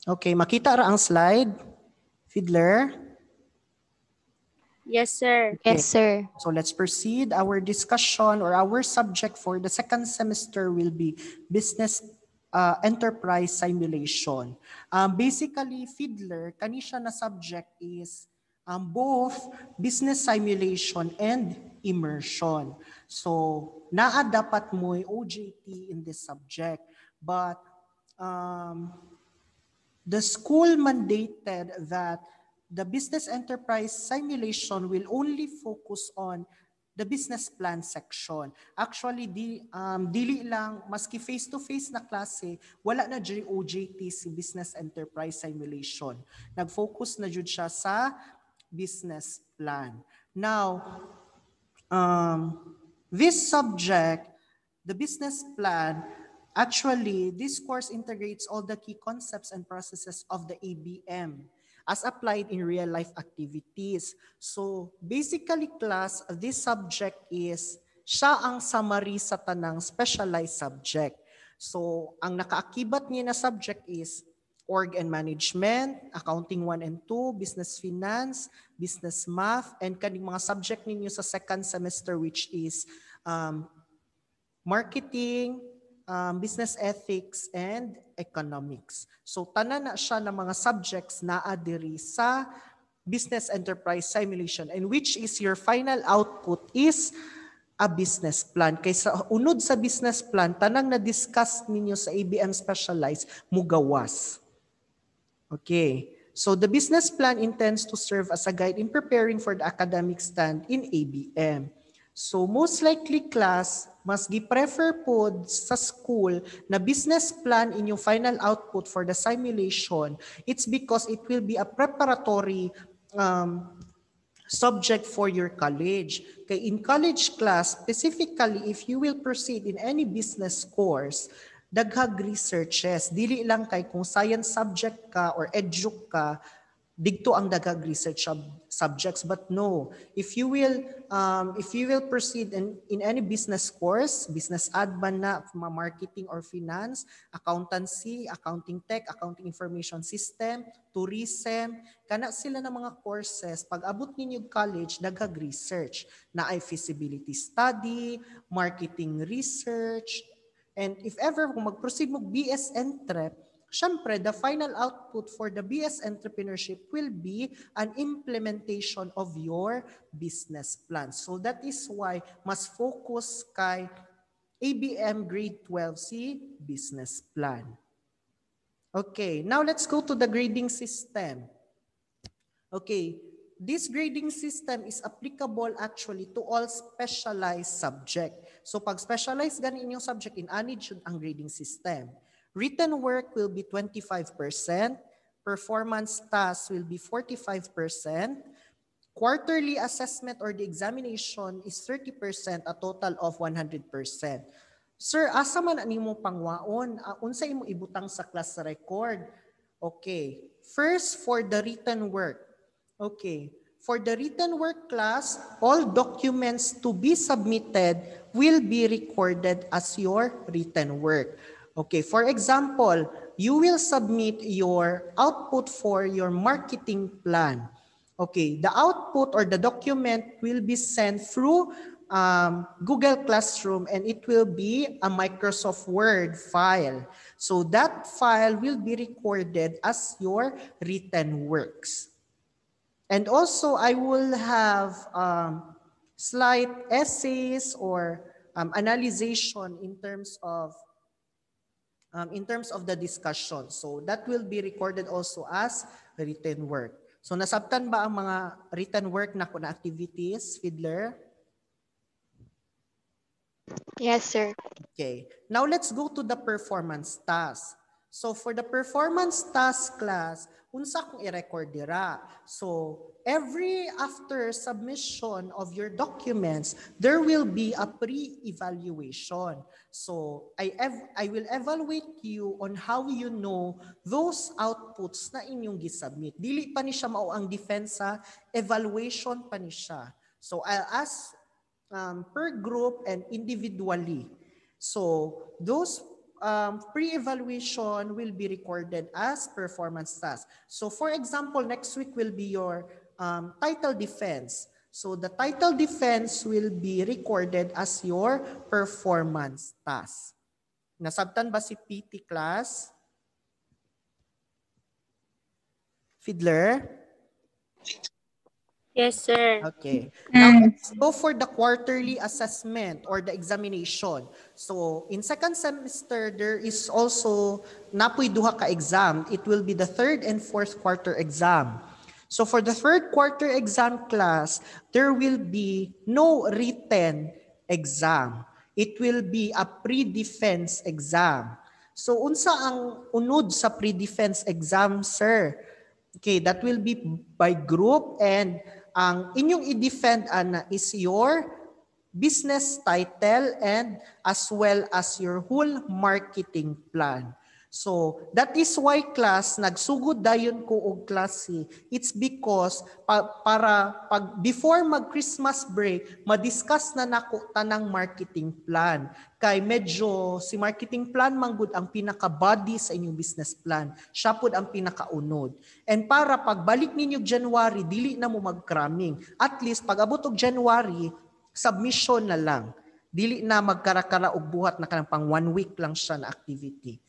Okay, makita ra ang slide? Fiddler? Yes, sir. Okay. Yes, sir. So let's proceed. Our discussion or our subject for the second semester will be business enterprise simulation. Basically, Fiddler, kani siya na subject is both business simulation and immersion. So, naa dapat mo OJT in this subject. But the school mandated that the business enterprise simulation will only focus on the business plan section. Actually, dili lang, maski face-to-face na klase, wala na dyan OJT si business enterprise simulation. Nag-focus na dyan siya sa business plan. Now, this subject, the business plan, actually, this course integrates all the key concepts and processes of the ABM as applied in real-life activities. So, basically, class, this subject is siya ang summary sa tanang specialized subject. So, ang nakaakibat niya na subject is org and management, accounting 1 and 2, business finance, business math, and kaning mga subject ninyo sa second semester which is marketing, business ethics, and economics. So tanan na siya ng mga subjects na adiri sa business enterprise simulation, and which is your final output is a business plan. Kaysa unod sa business plan, tanang na-discuss ninyo sa ABM Specialized, mugawas. Okay. So the business plan intends to serve as a guide in preparing for the academic stand in ABM. So most likely class, mas gi-prefer po sa school na business plan in yung final output for the simulation. It's because it will be a preparatory subject for your college. Kay in college class, specifically if you will proceed in any business course, daghag researches. Dili lang kay kung science subject ka or edu ka, digto ang daghag research subjects, but no, if you will proceed in any business course, business admin na, marketing or finance, accountancy, accounting tech, accounting information system, tourism, kana sila ng mga courses pag abot ninyo college daghag research na ay feasibility study, marketing research, and if ever kung mag-proceed mo BS Entrep, syempre, the final output for the BS Entrepreneurship will be an implementation of your business plan. So that is why mas focus kay ABM Grade 12C Business Plan. Okay, now let's go to the grading system. Okay, this grading system is applicable actually to all specialized subject. So pag specialized gani inyong subject, in ani jud ang grading system. Written work will be 25%, performance tasks will be 45%, quarterly assessment or the examination is 30%, a total of 100%. Sir, asa man ani mo pangwaon? Unsa imo ibutang sa class record? Okay, first for the written work. Okay, for the written work class, all documents to be submitted will be recorded as your written work. Okay, for example, you will submit your output for your marketing plan. Okay, the output or the document will be sent through Google Classroom, and it will be a Microsoft Word file. So that file will be recorded as your written works. And also, I will have slight essays or analyzation in terms of the discussion. So that will be recorded also as written work. So nasabtan ba ang mga written work na activities, Fiddler? Yes, sir. Okay. Now let's go to the performance task. So for the performance task class, unsa kung i-record dira? So every after submission of your documents, there will be a pre-evaluation. So I will evaluate you on how you know those outputs na inyong gisubmit. Dili pa ni siya mao ang defensa, evaluation pa ni siya. So I'll ask per group and individually. So those pre-evaluation will be recorded as performance task. So for example, next week will be your title defense. So the title defense will be recorded as your performance task. Nasabtan ba si PT class? Fiddler? Yes, sir. Okay. Now let's go for the quarterly assessment or the examination. So in second semester, there is also napoy duha ka exam. It will be the third and fourth quarter exam. So for the third quarter exam class, there will be no written exam. It will be a pre-defense exam. So unsa ang unod sa pre-defense exam, sir? Okay, that will be by group, and ang inyong i-defend ana is your business title and as well as your whole marketing plan. So that is why class nagsugod dayon ko og klase. It's because para pag before mag Christmas break madiscuss na nako tanang marketing plan. Kay medyo si marketing plan manggod ang pinaka body sa inyong business plan. Siya pud ang pinakaunod. And para pagbalik ninyo January dili na mo mag-cramming. At least pag abot og January submission na lang. Dili na magkarakara og buhat na kanang pang 1 week lang siya na activity.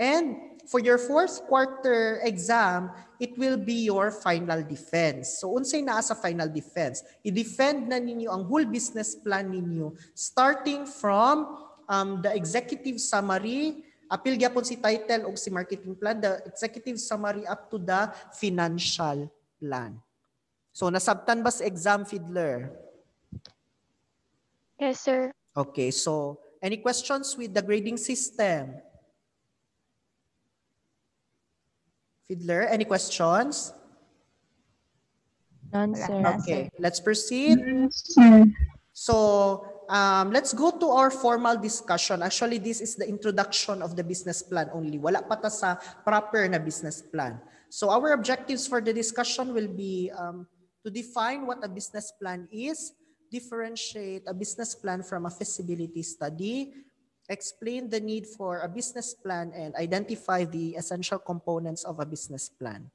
And for your fourth quarter exam, it will be your final defense. So unsay naa sa final defense? I-defend na ninyo ang whole business plan ninyo starting from the executive summary, apil gyapon si title o si marketing plan, the executive summary up to the financial plan. So nasabtan ba sa exam, Fiddler? Yes, sir. Okay, so any questions with the grading system? Fiddler, any questions? None, sir. Okay, let's proceed. So let's go to our formal discussion. Actually, this is the introduction of the business plan only. Wala pa ta sa proper na business plan. So our objectives for the discussion will be to define what a business plan is, differentiate a business plan from a feasibility study, explain the need for a business plan, and identify the essential components of a business plan.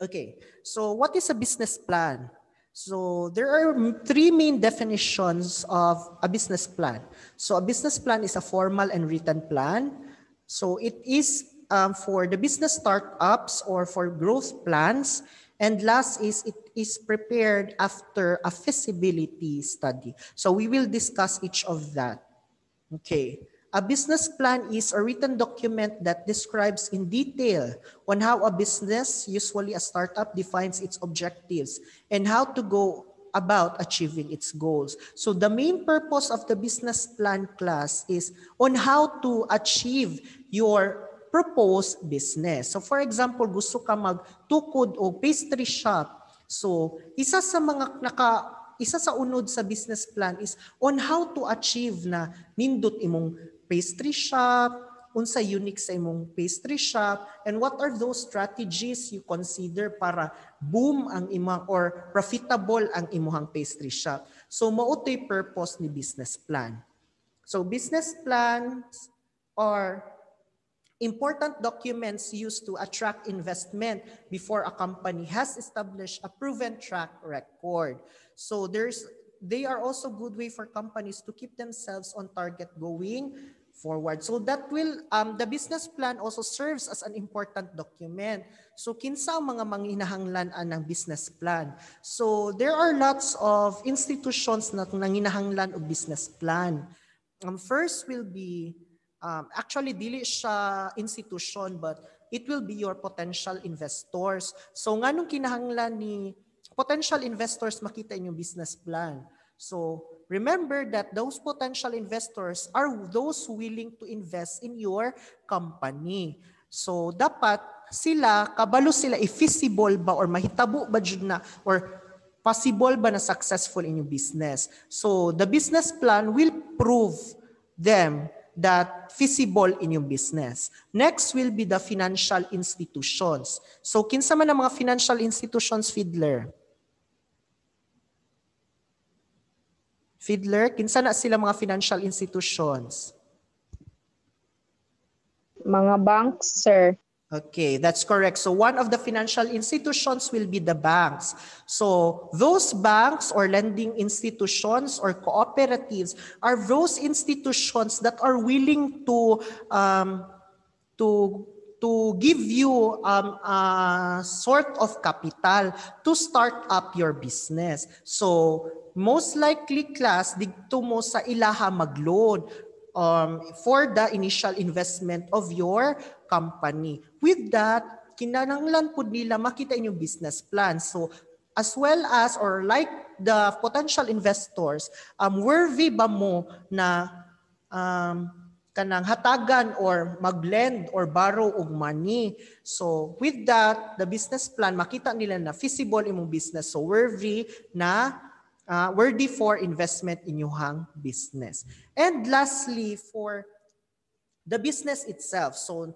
Okay, so what is a business plan? So there are 3 main definitions of a business plan. So a business plan is a formal and written plan. So it is for the business startups or for growth plans. And last is it is prepared after a feasibility study. So we will discuss each of that. Okay. A business plan is a written document that describes in detail on how a business, usually a startup, defines its objectives and how to go about achieving its goals. So the main purpose of the business plan class is on how to achieve your proposed business. So for example, gusto ka magtukod o pastry shop. So isa sa unod sa business plan is on how to achieve na nindot imong pastry shop, unsa unique sa imong pastry shop, and what are those strategies you consider para boom ang imong or profitable ang imong pastry shop. So mao to'y purpose ni business plan. So business plans are important documents used to attract investment before a company has established a proven track record. So they are also good way for companies to keep themselves on target going forward. So that will, the business plan also serves as an important document. So kinsa ang mga manghinahanglan ng business plan? So there are lots of institutions na nanginahanglan og business plan. First will be, actually dili siya institution but it will be your potential investors. So nganong kinahanglan ni potential investors makita inyong business plan? So remember that those potential investors are those willing to invest in your company. So dapat sila, kabalo sila i-feasible ba or mahitabo ba jud na or possible ba na successful in your business. So the business plan will prove them that feasible in your business. Next will be the financial institutions. So kinsa man ang mga financial institutions, Fiddler? Fiddler, kinsa na sila mga financial institutions? Mga banks, sir. Okay, that's correct. So one of the financial institutions will be the banks. So those banks or lending institutions or cooperatives are those institutions that are willing to give you a sort of capital to start up your business. So most likely class dito mo sa ilaha mag-loan for the initial investment of your company. With that, kinahanglan pud nila makita inyong business plan. So as well as or like the potential investors, worthy ba mo na kanang hatagan or mag-lend or borrow og money. So with that, the business plan, makita nila na feasible imong business. So worthy for investment in inyong business. And lastly, for the business itself. So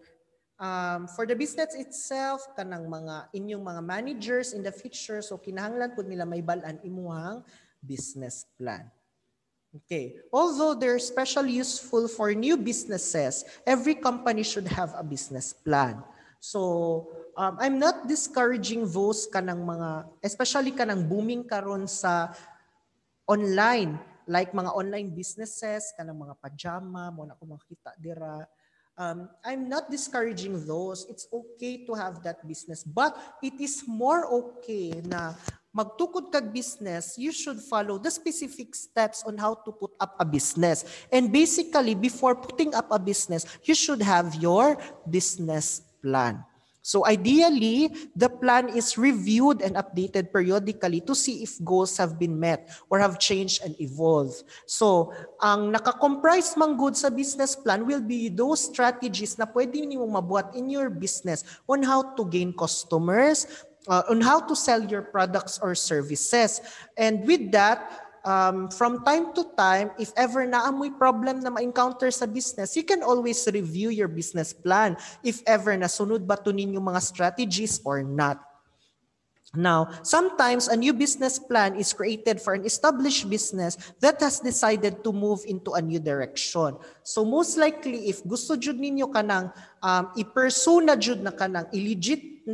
for the business itself, kanang inyong mga managers in the future, so kinahanglan pud nila may balaan imuhang business plan. Okay. Although they're especially useful for new businesses, every company should have a business plan. So, I'm not discouraging those kanang especially kanang booming karon sa online, like mga online businesses, kanang mga pajama, mo na ko makita dira. I'm not discouraging those. It's okay to have that business, but it is more okay na magtukod kag business, you should follow the specific steps on how to put up a business. And basically, before putting up a business, you should have your business plan. So ideally, the plan is reviewed and updated periodically to see if goals have been met or have changed and evolved. So, ang nakakomprise mang good sa business plan will be those strategies na pwede niyo mabuhat in your business on how to gain customers, on how to sell your products or services. And with that, from time to time, if ever naamoy problem na ma-encounter sa business, you can always review your business plan if ever nasunod ba to ninyo mga strategies or not. Now, sometimes a new business plan is created for an established business that has decided to move into a new direction. So most likely, if gusto jud ninyo kanang i-pursue na jud na kanang illegit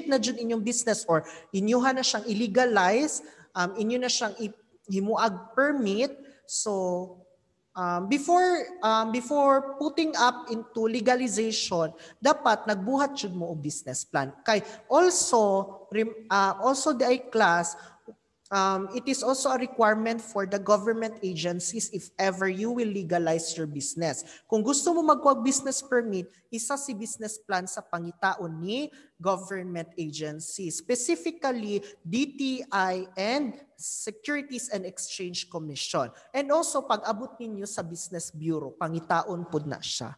na jud inyong business or inyuha na siyang illegalize, inyo na siyang himuag permit. So before putting up into legalization, dapat nagbuhat jud mo og business plan. Kay also the class, it is also a requirement for the government agencies if ever you will legalize your business. Kung gusto mo magkuha business permit, isa si business plan sa pangitaon ni government agencies, specifically DTI and Securities and Exchange Commission. And also pag-abot ninyo sa Business Bureau, pangitaon pud na siya.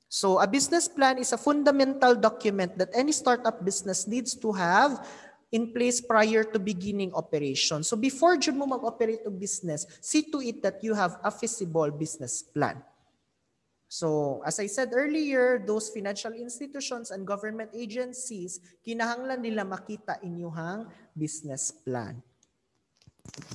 So a business plan is a fundamental document that any startup business needs to have in place prior to beginning operation. So before jud mo mag-operate og business, see to it that you have a feasible business plan. So as I said earlier, those financial institutions and government agencies, kinahanglan nila makita inyong business plan.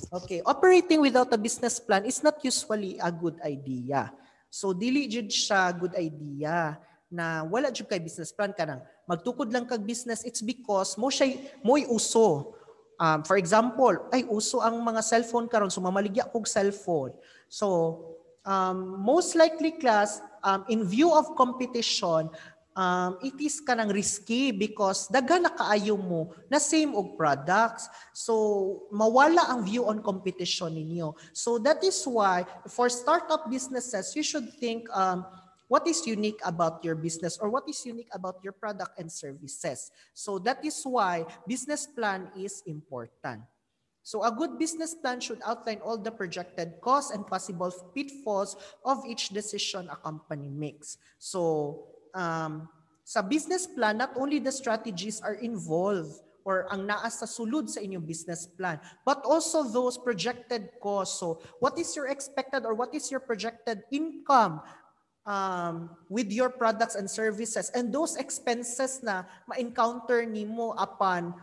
Okay, operating without a business plan is not usually a good idea. So dili jud siya good idea na wala jud kay business plan kanang magtukod lang kag business. It's because mo'y uso. For example, ay uso ang mga cellphone karon, so mamaligya kog cellphone. So most likely class, in view of competition, it is kanang risky because daghan na kaayo mo na same og products. So mawala ang view on competition ninyo. So that is why for startup businesses, you should think what is unique about your business or what is unique about your product and services. So that is why business plan is important. So a good business plan should outline all the projected costs and possible pitfalls of each decision a company makes. So sa business plan, not only the strategies are involved or ang naa sa sulod sa inyong business plan, but also those projected costs. So what is your expected or what is your projected income with your products and services, and those expenses na ma-encounter nimo upon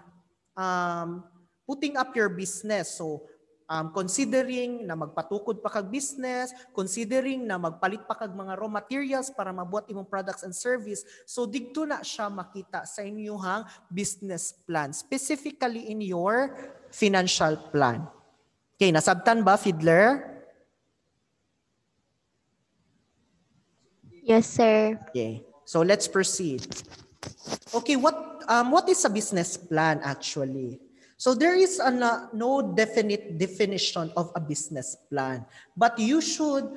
putting up your business. So considering na magpatukod pa kag business, considering na magpalit pa kag mga raw materials para mabuhat imong products and service. So didto na siya makita sa inyong business plan, specifically in your financial plan. Okay, nasabtan ba, Fiddler? Yes, sir. Okay, so let's proceed. Okay, what is a business plan actually? So there is no definite definition of a business plan, but you should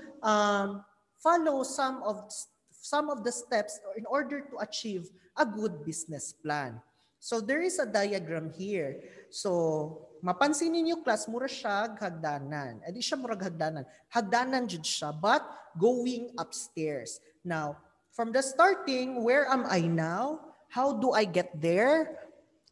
follow some of the steps in order to achieve a good business plan. So there is a diagram here. So mapansin ninyo class, mura siya hagdanan. Edi siya murag hagdanan. Hagdanan jud siya, but going upstairs. Now, from the starting, where am I now? How do I get there?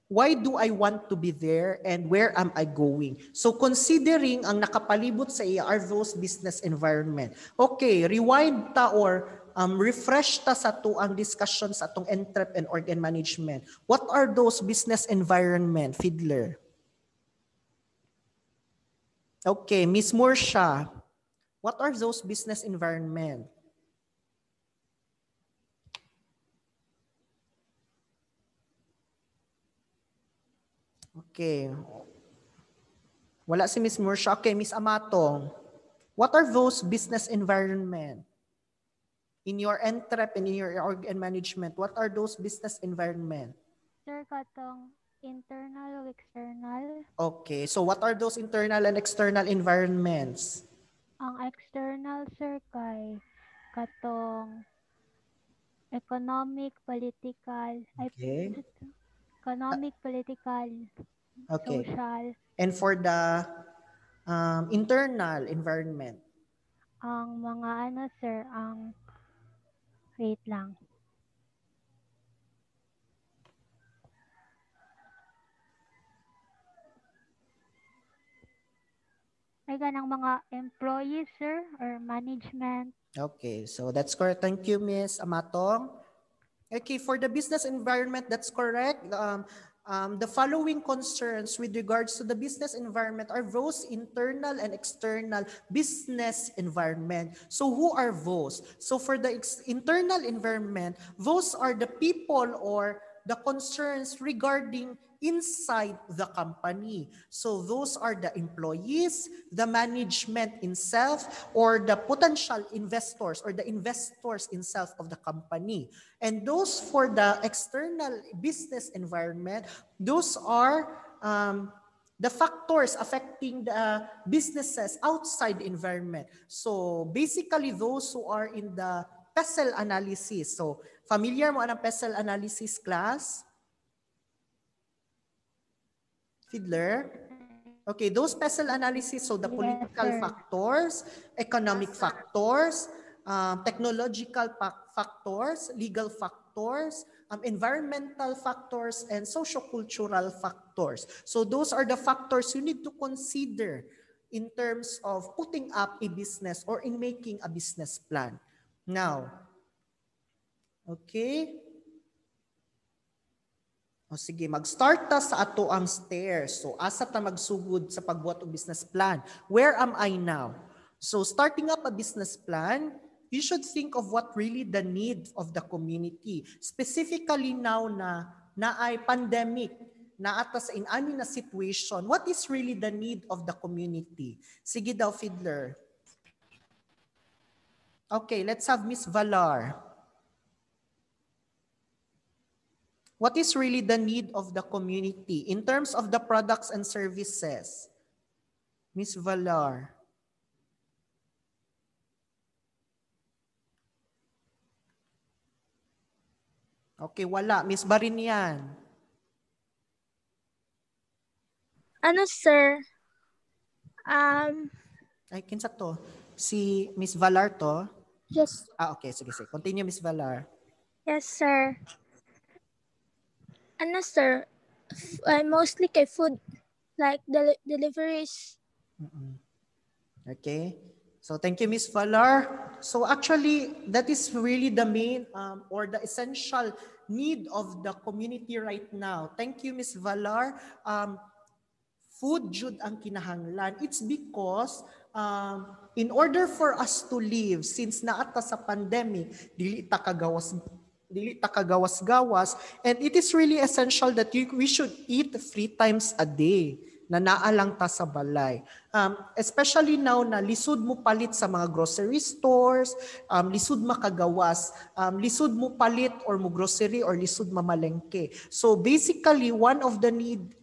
Why do I want to be there? And where am I going? So considering ang nakapalibot sa iya are those business environment. Okay, rewind ta or refresh ta sa to ang discussion sa atong entrep and organ management. What are those business environment, Fiddler? Okay, Miss Morsha, what are those business environment? Okay. Wala si Miss Morsha. Okay, Miss Amatong. What are those business environment? In your entrep and in your organ management, what are those business environment? Sir, katong internal o external? Okay, so what are those internal and external environments? Ang external, sir, kay katong economic, political, Okay. economic, political, Okay. social. And for the internal environment? Ang mga ano, sir, wait lang. Ay ganang mga employees, sir, or management. Okay, so that's correct. Thank you, Miss Amatong. Okay, for the business environment, that's correct. The following concerns with regards to the business environment are those internal and external business environment. So who are those? So for the internal environment, those are the people or the concerns regarding inside the company. So those are the employees, the management itself, or the potential investors or the investors itself of the company. And those for the external business environment, those are the factors affecting the businesses outside the environment. So basically those who are in the PESEL analysis. So familiar mo ang PESEL analysis class? Fiddler? Okay, those PESEL analysis, so the political factors, economic factors, technological factors, legal factors, environmental factors, and sociocultural factors. So those are the factors you need to consider in terms of putting up a business or in making a business plan. Now, okay. O sige, mag-start ta sa ato ang stairs. So asa ta magsugod sa pagbuhat og business plan? Where am I now? So starting up a business plan, you should think of what really the need of the community. Specifically now na ay pandemic, na atas in ani na situation, what is really the need of the community? Sige daw, Fiddler. Okay, let's have Miss Valar. What is really the need of the community in terms of the products and services? Miss Valar. Okay, wala. Miss Barinian. Ano, sir? Ay, kinsa to? Si Miss Valar to? Yes. Okay. Sige. Continue, Miss Valar. Yes, sir. Ano, sir? Mostly kay food. Like deliveries. Okay. So thank you, Miss Valar. So actually, that is really the main or the essential need of the community right now. Thank you, Miss Valar. food jud ang kinahanglan. It's because in order for us to live, since naata sa pandemic, dili ta kagawas-gawas, and it is really essential that we should eat 3 times a day na naalang ta sa balay. Especially now na lisod mo palit sa mga grocery stores, lisod makagawas, lisod mo palit or mo grocery or lisod mamalengke. So basically, one of the need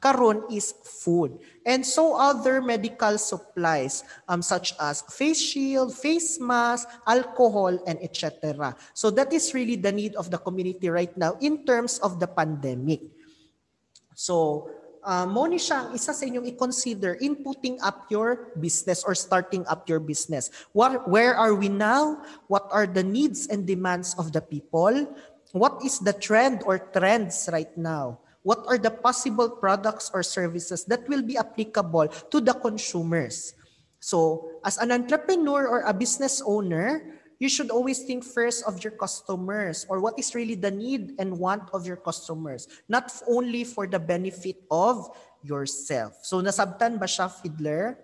karon is food. And so other medical supplies such as face shield, face mask, alcohol, and etc. So that is really the need of the community right now in terms of the pandemic. So mo ni siya ang isa sa inyong i-consider in putting up your business or starting up your business. Where are we now? What are the needs and demands of the people? What is the trend or trends right now? What are the possible products or services that will be applicable to the consumers? So, as an entrepreneur or a business owner, you should always think first of your customers or what is really the need and want of your customers, not only for the benefit of yourself. So, nasabtan ba siya, Fiddler?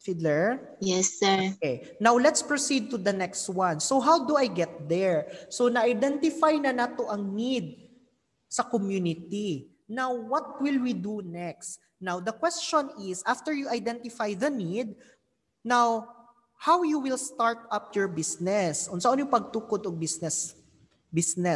Fiddler? Yes, sir. Okay. Now, let's proceed to the next one. So, how do I get there? So, na-identify na nato ang need sa community. Now, what will we do next? Now, the question is, after you identify the need, now, how you will start up your business? Unsaon yung pagtukod og business?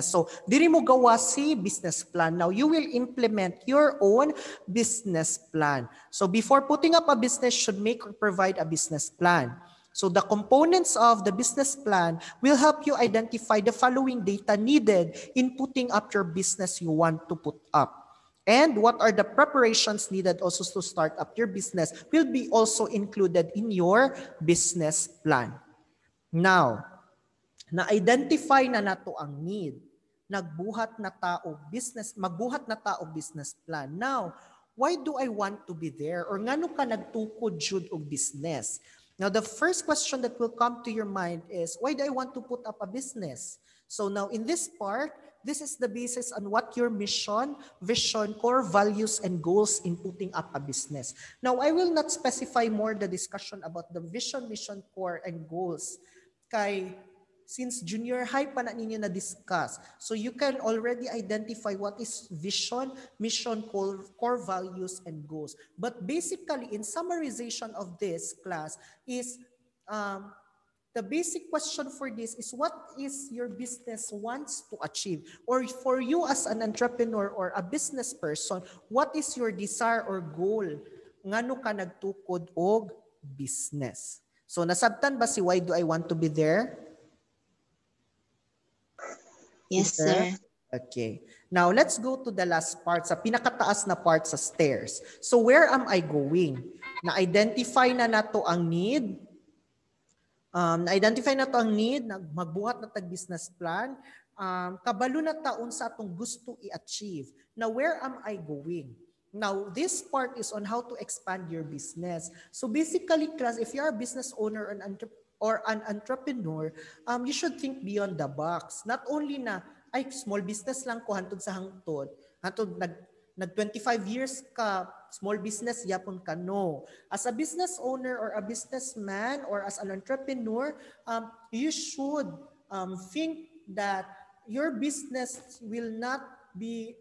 So, diri mo gawa si business plan. Now, you will implement your own business plan. So, before putting up a business, should make or provide a business plan. So, the components of the business plan will help you identify the following data needed in putting up your business you want to put up. And what are the preparations needed also to start up your business will be also included in your business plan. Now, na-identify na nato ang need. Magbuhat na tao business plan. Now, why do I want to be there? Or ngano ka nagtukod jud og business? Now, the first question that will come to your mind is, why do I want to put up a business? So now in this part, this is the basis on what your mission, vision, core values, and goals in putting up a business. Now, I will not specify more the discussion about the vision, mission, core, and goals. Since junior high pa na ninyo na-discuss, so you can already identify what is vision, mission, core values, and goals. But basically, in summarization of this class is, the basic question for this is, what is your business wants to achieve? Or for you as an entrepreneur or a business person, what is your desire or goal? Ngano ka nagtukod og business? So nasabtan ba si why do I want to be there? Yes, sir. Okay. Now, let's go to the last part, sa pinakataas na part sa stairs. So, where am I going? Na-identify na nato ang need. Magbuhat na tag-business plan. Kabalo na taon sa atong gusto i-achieve. Now, where am I going? Now, this part is on how to expand your business. So, basically, class, if you're a business owner or an entrepreneur, you should think beyond the box. Not only na, ay, small business lang ko, hantod sa hangtod. Nag 25 years ka, small business, yapon ka, no. As a business owner or a businessman or as an entrepreneur, you should think that your business will not be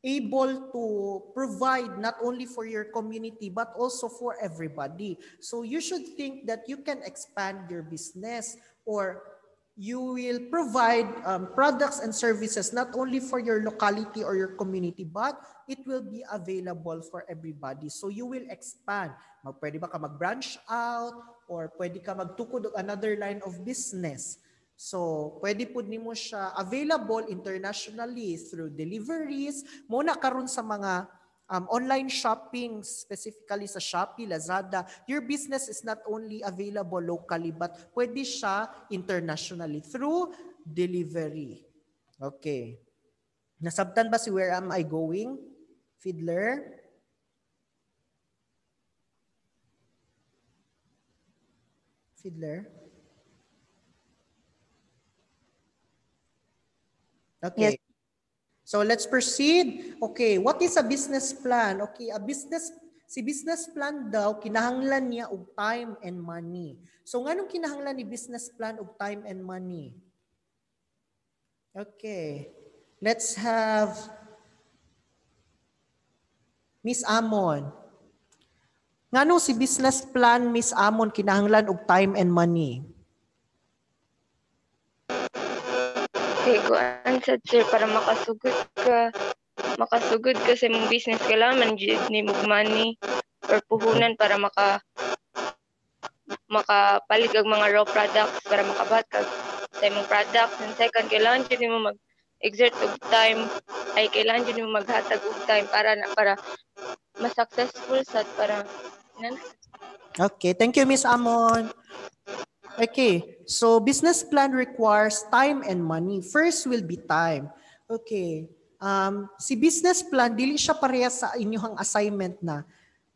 able to provide not only for your community but also for everybody. So you should think that you can expand your business, or you will provide products and services not only for your locality or your community, but it will be available for everybody. So you will expand. Pwede ba ka mag-branch out, or pwede ka magtukod og another line of business. So, pwede po nimo siya available internationally through deliveries. Muna karon sa mga online shopping, specifically sa Shopee, Lazada, your business is not only available locally, but pwede siya internationally through delivery. Okay. Nasabtan ba si where am I going? Fiddler? Fiddler? Okay. Yes. So let's proceed. Okay, what is a business plan? Okay, si business plan daw, kinahanglan niya og time and money. So nganong kinahanglan ni business plan og time and money? Okay, let's have Miss Amon. Ngano si business plan, Miss Amon, kinahanglan og time and money? Kay kuan sad sir para makasugod ka sa imong business kailangan jud nimo money or puhunan para makapalig og mga raw products para makabat ka sa imong products. And second, kailangan jud nimo mag-exert og time, ay kailangan jud nimo maghatag og time para mas successful sad para Okay, thank you, Miss Amon. Okay, so business plan requires time and money. First will be time. Okay, si business plan, dili siya pareha sa inyong assignment na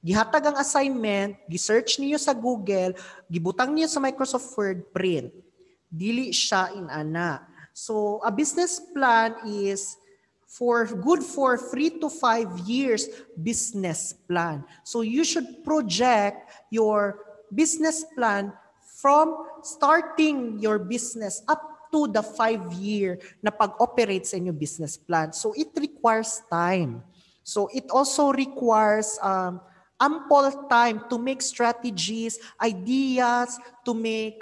gihatag ang assignment, gi-search niyo sa Google, gibutang niyo sa Microsoft Word, print. Dili siya inana. So a business plan is good for 3 to 5 years business plan. So you should project your business plan from starting your business up to the 5-year na pag-operate sa inyong business plan. So it requires time. So it also requires ample time to make strategies, ideas, to make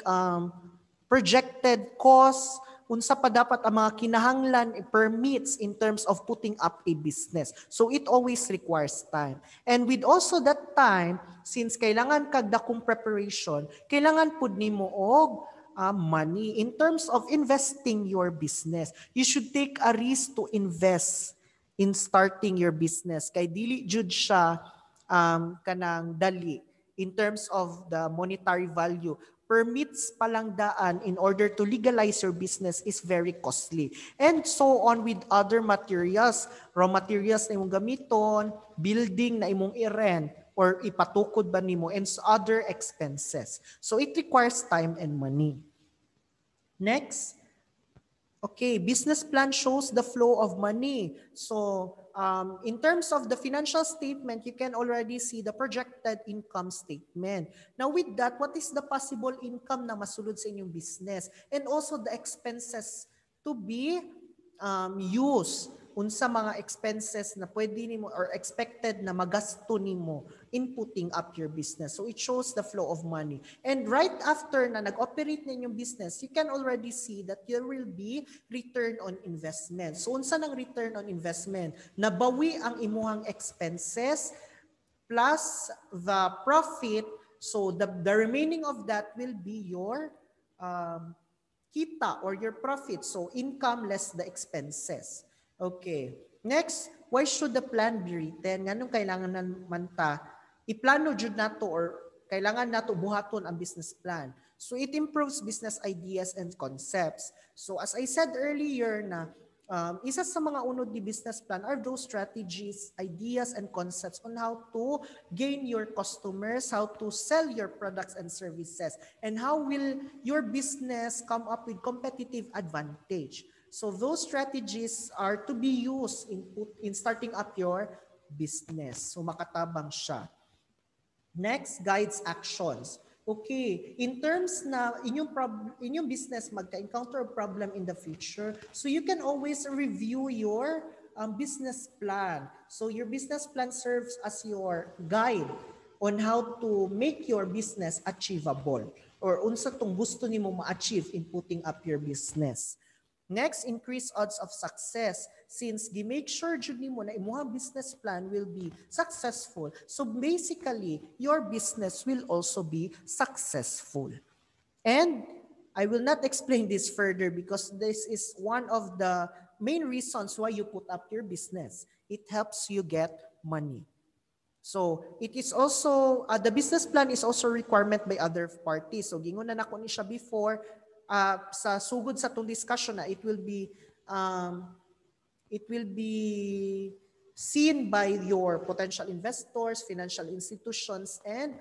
projected costs, unsa pa dapat ang mga kinahanglan permits in terms of putting up a business. So it always requires time. And with also that time, since kailangan kag dakong preparation, kailangan pud nimo og money in terms of investing your business. You should take a risk to invest in starting your business. Kay dili jud siya kanang dali in terms of the monetary value. Permits palang daan in order to legalize your business is very costly. And so on with other materials, raw materials na imong gamiton, building na imong i-rent or ipatukod ba nimo, and other expenses. So it requires time and money. Next. Okay, business plan shows the flow of money. So in terms of the financial statement, you can already see the projected income statement. Now with that, what is the possible income na masulod sa inyong business? And also the expenses to be used. Unsa mga expenses na pwede nimo or expected na magasto nimo in putting up your business. So it shows the flow of money. And right after na nag-operate na inyong business, you can already see that there will be return on investment. So unsa nang return on investment? Nabawi ang imuhang expenses plus the profit. So the remaining of that will be your kita or your profit. So income less the expenses. Okay. Next, why should the plan be written? Nganong kailangan naman ta iplano jud nato or kailangan nato buhaton ang business plan? So it improves business ideas and concepts. So as I said earlier na isa sa mga unod ni business plan are those strategies, ideas, and concepts on how to gain your customers, how to sell your products and services, and how will your business come up with competitive advantage. So those strategies are to be used in starting up your business. So makatabang siya. Next, guides actions. Okay, in terms na inyong business magka-encounter a problem in the future, so you can always review your business plan. So your business plan serves as your guide on how to make your business achievable or unsa tong gusto nimo ma-achieve in putting up your business. Next, increase odds of success. Since make sure jud nimo na imong business plan will be successful. So basically, your business will also be successful. And I will not explain this further because this is one of the main reasons why you put up your business. It helps you get money. So it is also, the business plan is also a requirement by other parties. So gingon na nako ni siya before, sa sugod sa tong discussion na it will be seen by your potential investors, financial institutions, and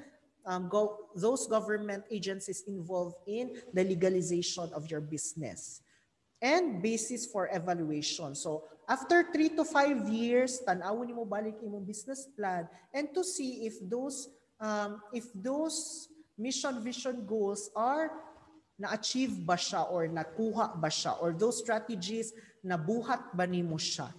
those government agencies involved in the legalization of your business. and basis for evaluation. So after 3 to 5 years, tanawon nimo balik imong business plan and to see if those mission vision goals are na-achieve ba siya or nakuha ba siya or those strategies nabuhat ba nimo siya.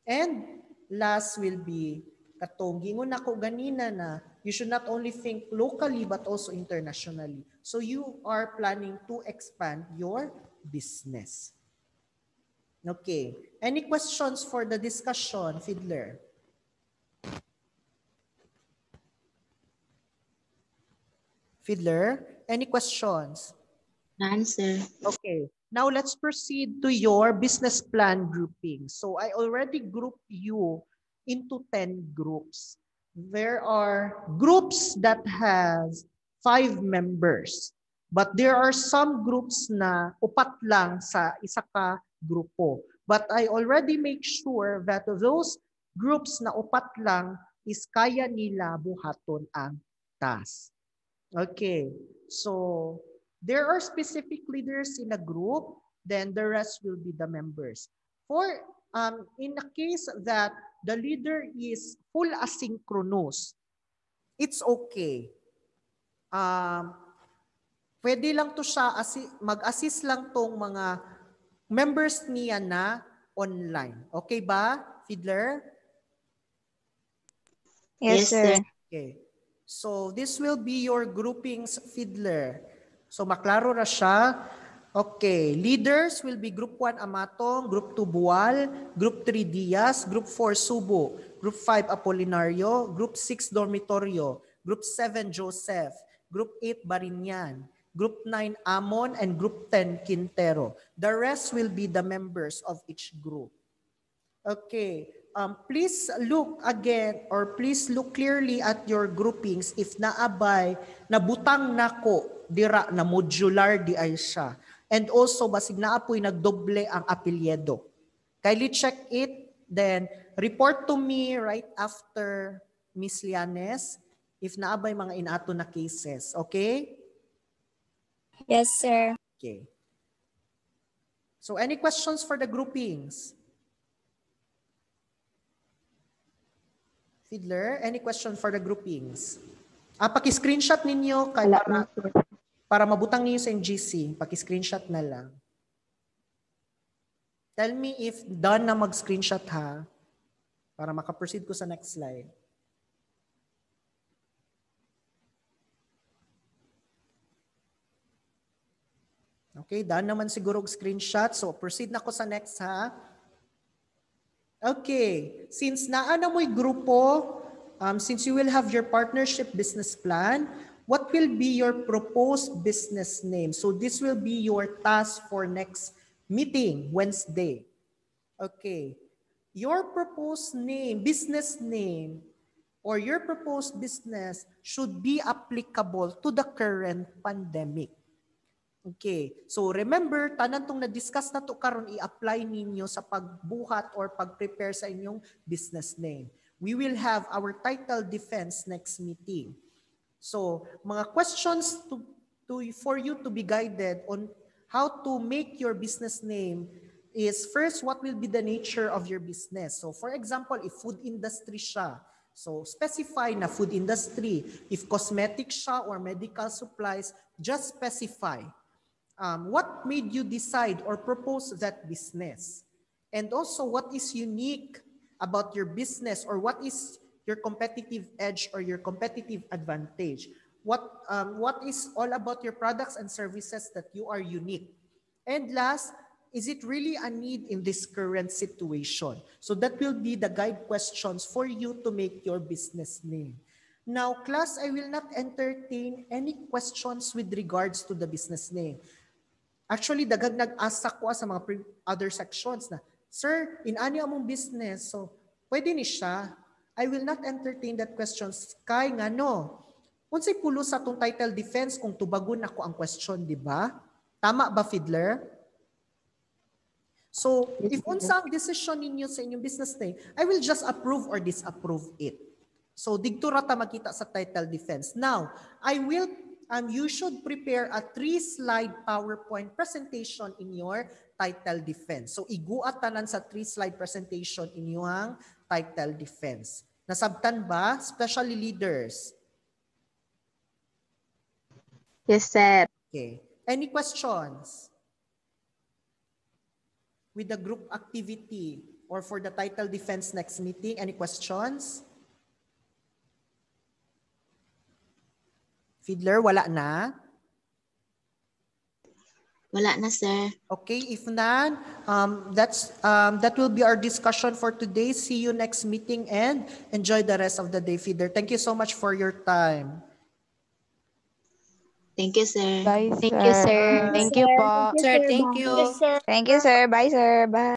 And last will be katong gingon nako ganina na you should not only think locally but also internationally. So you are planning to expand your business. Okay. Any questions for the discussion, Fiddler? Fiddler, any questions? None, sir. Okay. Now let's proceed to your business plan grouping. So I already grouped you into 10 groups. There are groups that has 5 members. But there are some groups na upat lang sa isa ka grupo. But I already make sure that those groups na upat lang is kaya nila buhaton ang task. Okay. So there are specific leaders in a group, then the rest will be the members. For in the case that the leader is full asynchronous, it's okay. Pwede lang to siya, mag-assist lang tong mga members niya na online. Okay ba, Fiddler? Yes, sir. Okay. So this will be your groupings, Fiddler. So maklaro na siya. Okay. Leaders will be Group 1 Amatong, Group 2 Bual, Group 3 Diaz, Group 4 Subo, Group 5 Apolinario, Group 6 Dormitorio, Group 7 Joseph, Group 8 Barinyan, Group 9 Amon, and Group 10 Quintero. The rest will be the members of each group. Okay. Please look again or please look clearly at your groupings if naabay nabutang nako dira na modular di ay siya. And also basig naapoy nagdoble ang apelyido. Kindly check it, then report to me right after Miss Lianes if naabay mga inato na cases. Okay? Yes, sir. Okay. So any questions for the groupings? Fiddler, any question for the groupings? Paki-screenshot ninyo kay para mabutang niyo sa NGC. Paki-screenshot na lang. Tell me if done na mag-screenshot ha para makaproceed ko sa next slide. Okay, done naman siguro screenshot. So proceed na ko sa next ha. Okay, since naa na mo'y grupo, since you will have your partnership business plan, what will be your proposed business name? So this will be your task for next meeting, Wednesday. Okay, your proposed name, business name, or your proposed business should be applicable to the current pandemic. Okay, so remember, tanan tong na-discuss na to karon i-apply ninyo sa pagbuhat or pag-prepare sa inyong business name. We will have our title defense next meeting. So, mga questions for you to be guided on how to make your business name is first, what will be the nature of your business? So, for example, if food industry siya, so specify na food industry. If cosmetics siya or medical supplies, just specify. What made you decide or propose that business? And also, what is unique about your business or what is your competitive edge or your competitive advantage? What is all about your products and services that you are unique? And last, is it really a need in this current situation? So that will be the guide questions for you to make your business name. Now, class, I will not entertain any questions with regards to the business name. Actually, dagag nag-asa ko sa mga other sections na, Sir, in-ani among business, so pwede ni siya. I will not entertain that questions. Kay nga no, unsay pulo sa tong title defense kung tubagon ako ang question, di ba? Tama ba, Fiddler? So, if unsa ang decision ninyo sa inyong business name, I will just approve or disapprove it. So, digto ra ta makita sa title defense. Now, I will you should prepare a 3-slide PowerPoint presentation in your title defense. So iguat tanan sa 3-slide presentation inyong title defense. Nasabtan ba? Especially leaders. Yes, sir. Okay. Any questions? With the group activity or for the title defense next meeting, any questions? Fiddler, wala na? Wala na, sir. Okay, if none, that will be our discussion for today. See you next meeting and enjoy the rest of the day, Fiddler. Thank you so much for your time. Thank you, sir. Bye, Thank you, sir. Thank you po. Sir, thank you. Thank you, sir. Bye, sir. Bye.